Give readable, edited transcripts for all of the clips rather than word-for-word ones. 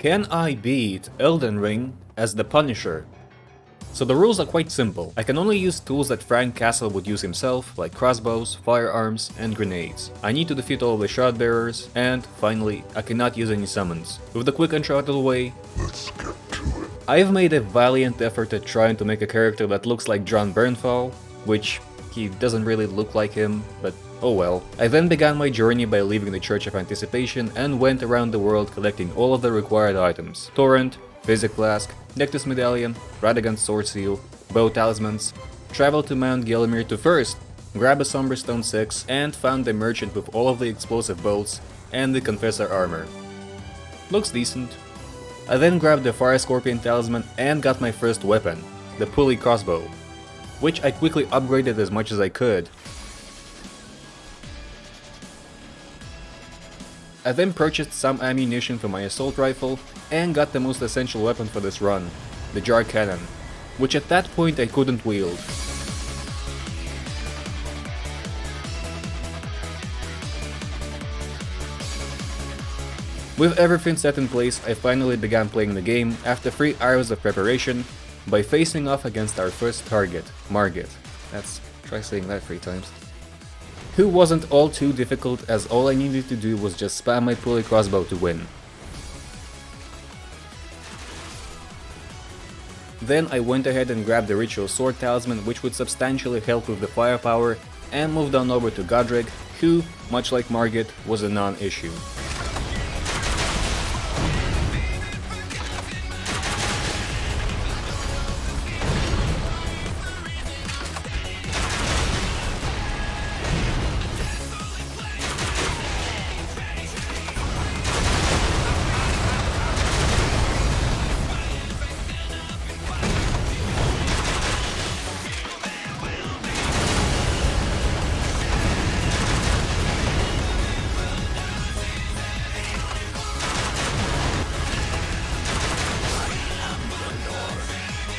Can I beat Elden Ring as the Punisher? So the rules are quite simple. I can only use tools that Frank Castle would use himself, like crossbows, firearms, and grenades. I need to defeat all the shard bearers, and finally, I cannot use any summons. With the quick intro out of the way, let's get to it. I have made a valiant effort at trying to make a character that looks like John Bernthal, which he doesn't really look like him, but oh well. I then began my journey by leaving the Church of Anticipation and went around the world collecting all of the required items. Torrent, Physic Flask, Nectus Medallion, Radagon's Sword Seal, Bow Talismans, traveled to Mount Gelmir to first grab a Somberstone 6 and found a merchant with all of the explosive bolts and the Confessor armor. Looks decent. I then grabbed the Fire Scorpion Talisman and got my first weapon, the Pulley Crossbow, which I quickly upgraded as much as I could. I then purchased some ammunition for my assault rifle and got the most essential weapon for this run, the Jar Cannon, which at that point I couldn't wield. With everything set in place, I finally began playing the game after 3 hours of preparation by facing off against our first target, Margit. Try saying that 3 times. Who wasn't all too difficult, as all I needed to do was just spam my pulley crossbow to win. Then I went ahead and grabbed the Ritual Sword Talisman, which would substantially help with the firepower, and moved on over to Godreg, who, much like Margit, was a non-issue.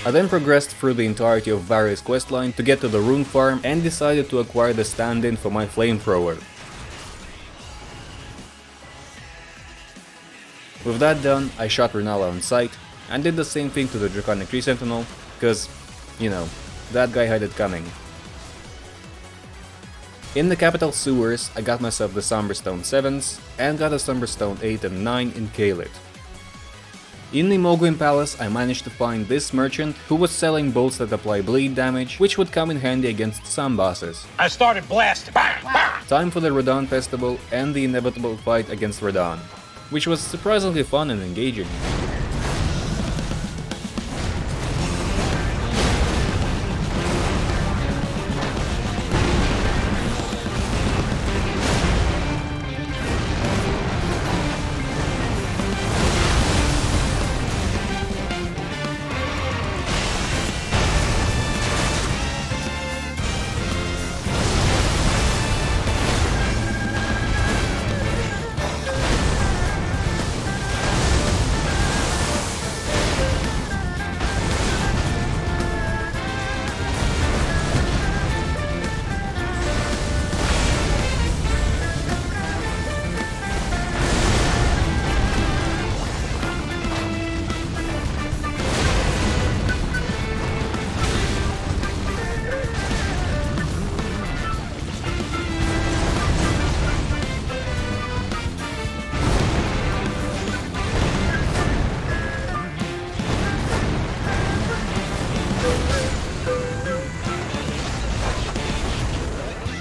I then progressed through the entirety of Various questline to get to the Rune Farm and decided to acquire the stand-in for my flamethrower. With that done, I shot Renala on sight, and did the same thing to the Draconic Tree Sentinel, cause, you know, that guy had it coming. In the capital sewers, I got myself the Somberstone 7s, and got a Somberstone 8 and 9 in Caelid. In the Mogwin Palace, I managed to find this merchant who was selling bolts that apply bleed damage, which would come in handy against some bosses. I started blasting. Bang, bang. Time for the Radahn Festival and the inevitable fight against Radahn, which was surprisingly fun and engaging.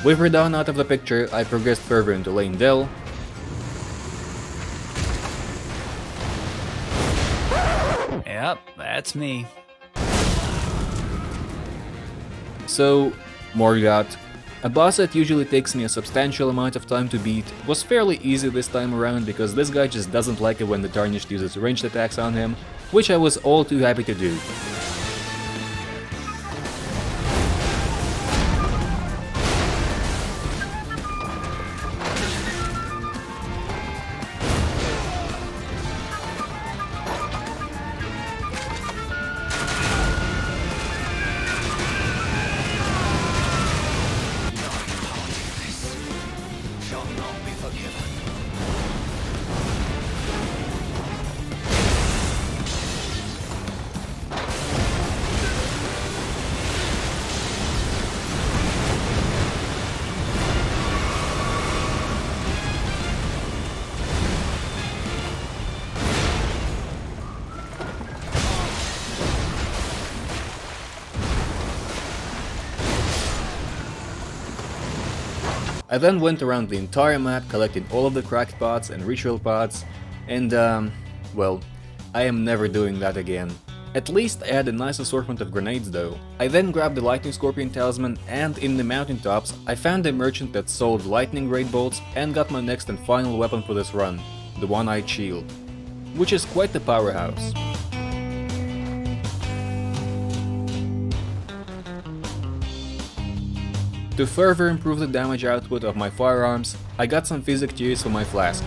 With Radahn out of the picture, I progressed further into Lane Dell. Yep, that's me. So, Morgoth, a boss that usually takes me a substantial amount of time to beat, was fairly easy this time around because this guy just doesn't like it when the Tarnished uses ranged attacks on him, which I was all too happy to do. I then went around the entire map collecting all of the cracked pots and ritual pots, and well, I am never doing that again. At least I had a nice assortment of grenades though. I then grabbed the Lightning Scorpion Talisman, and in the mountaintops I found a merchant that sold lightning great bolts and got my next and final weapon for this run, the One-Eyed Shield, which is quite the powerhouse. To further improve the damage output of my firearms, I got some physic tears for my flask.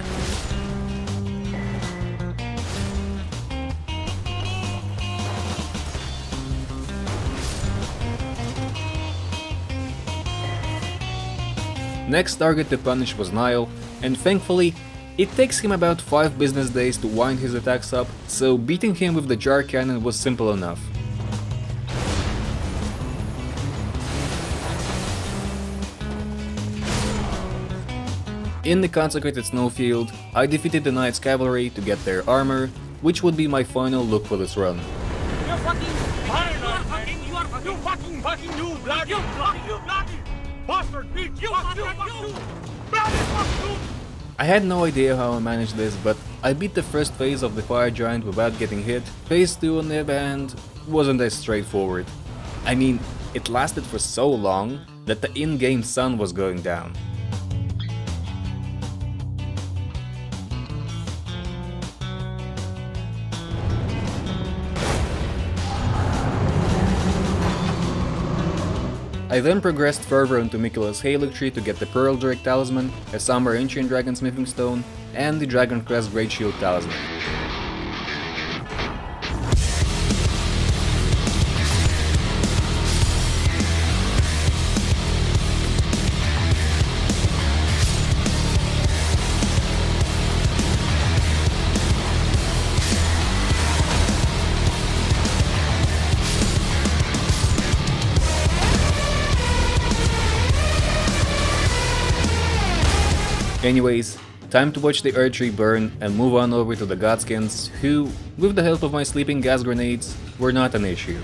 Next target to punish was Niall, and thankfully, it takes him about 5 business days to wind his attacks up, so beating him with the jar cannon was simple enough. In the consecrated snowfield, I defeated the Knight's Cavalry to get their armor, which would be my final look for this run. You bloody bastard bitch! You I had no idea how I managed this, but I beat the first phase of the fire giant without getting hit. Phase 2 on the other hand wasn't as straightforward. I mean, it lasted for so long that the in-game sun was going down. I then progressed further into Mikula's Halig Tree to get the Pearl Drake Talisman, a Summer Ancient Dragon Smithing Stone, and the Dragon Crest Great Shield Talisman. Anyways, time to watch the Earth Tree burn and move on over to the Godskins, who, with the help of my sleeping gas grenades, were not an issue.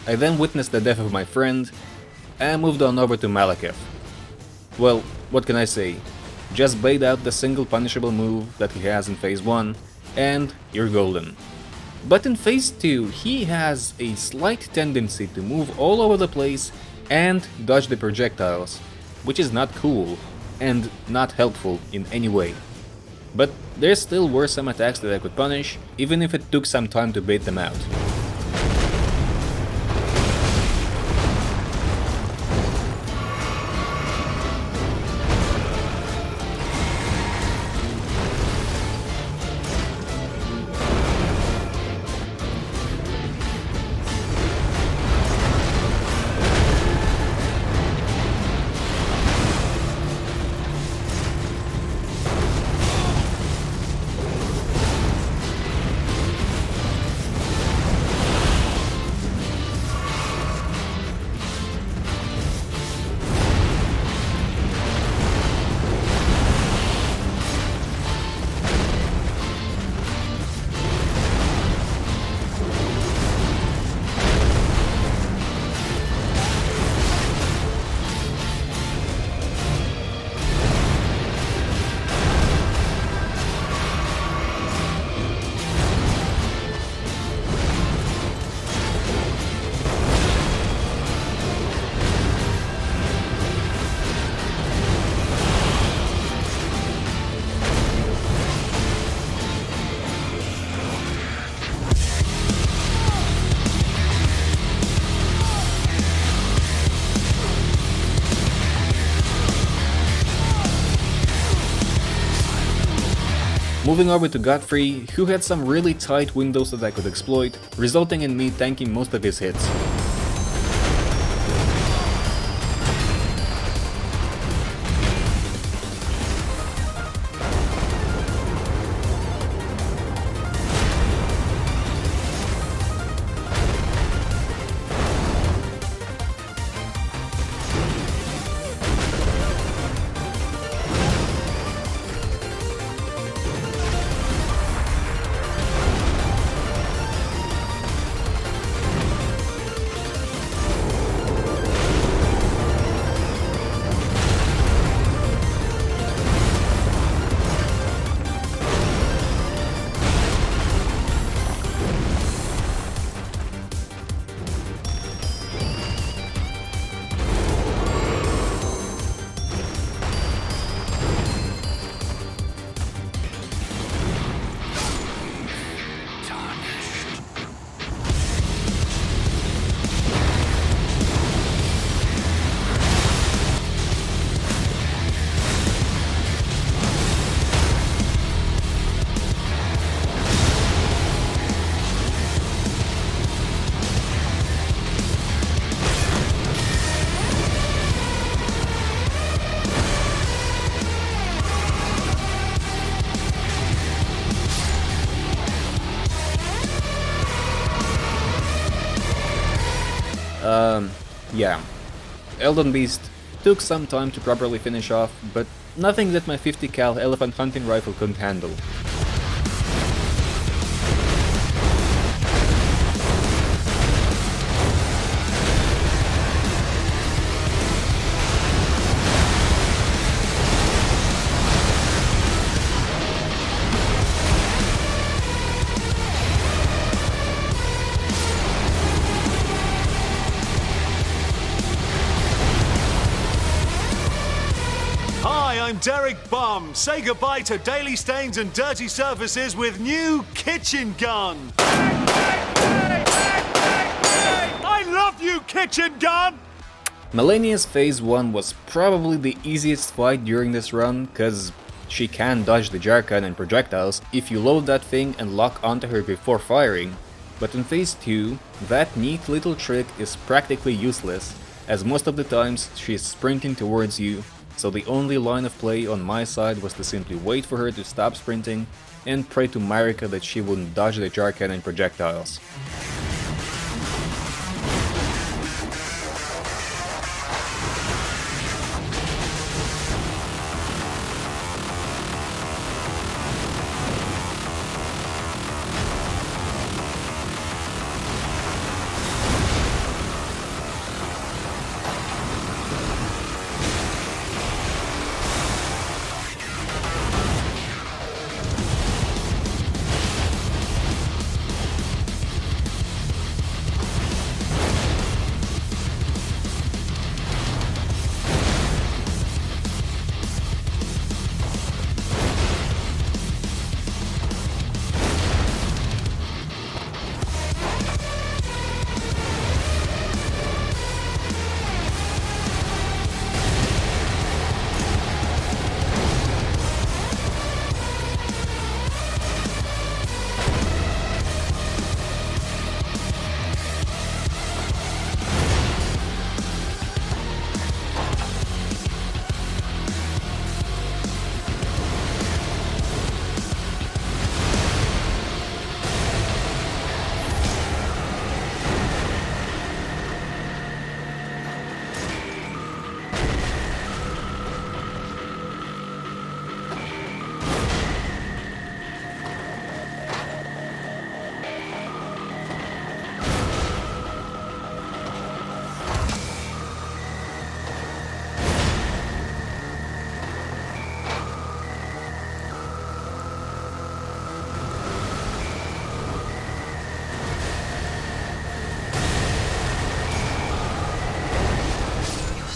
I then witnessed the death of my friend, and moved on over to Malekith. Well, what can I say? Just bait out the single punishable move that he has in Phase 1, and you're golden. But in Phase 2, he has a slight tendency to move all over the place and dodge the projectiles, which is not cool, and not helpful in any way. But there still were some attacks that I could punish, even if it took some time to bait them out. Moving over to Godfrey, who had some really tight windows that I could exploit, resulting in me tanking most of his hits. Yeah. Elden Beast took some time to properly finish off, but nothing that my 50 cal elephant hunting rifle couldn't handle. I'm Derek Bum. Say goodbye to daily stains and dirty surfaces with new kitchen gun. I love you, kitchen gun! Melania's phase 1 was probably the easiest fight during this run, cause she can dodge the jar cannon and projectiles if you load that thing and lock onto her before firing, but in phase 2, that neat little trick is practically useless, as most of the times she's sprinting towards you, so the only line of play on my side was to simply wait for her to stop sprinting and pray to Marika that she wouldn't dodge the jar cannon projectiles.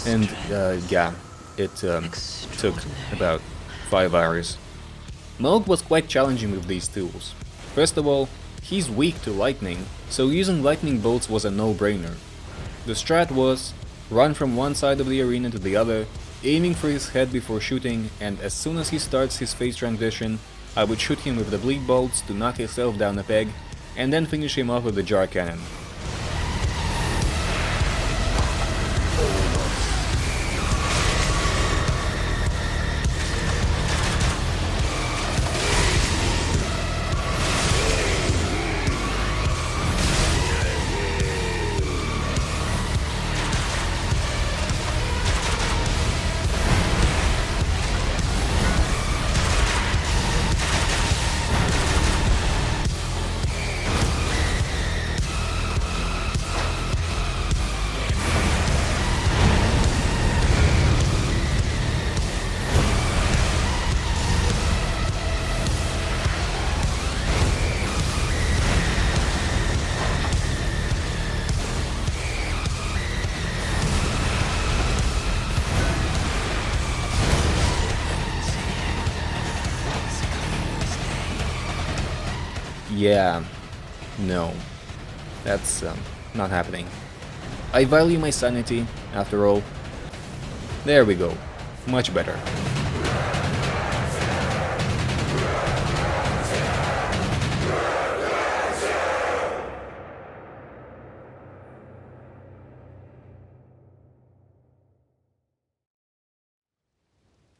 And yeah, it took about 5 hours. Moog was quite challenging with these tools. First of all, he's weak to lightning, so using lightning bolts was a no-brainer. The strat was run from one side of the arena to the other, aiming for his head before shooting, and as soon as he starts his phase transition, I would shoot him with the bleed bolts to knock his health down a peg, and then finish him off with the jar cannon. Yeah, no, that's not happening. I value my sanity, after all. There we go, much better.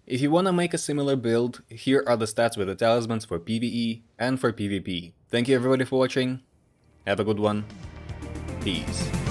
If you wanna make a similar build, here are the stats with the talismans for PvE and for PvP. Thank you everybody for watching, have a good one, peace.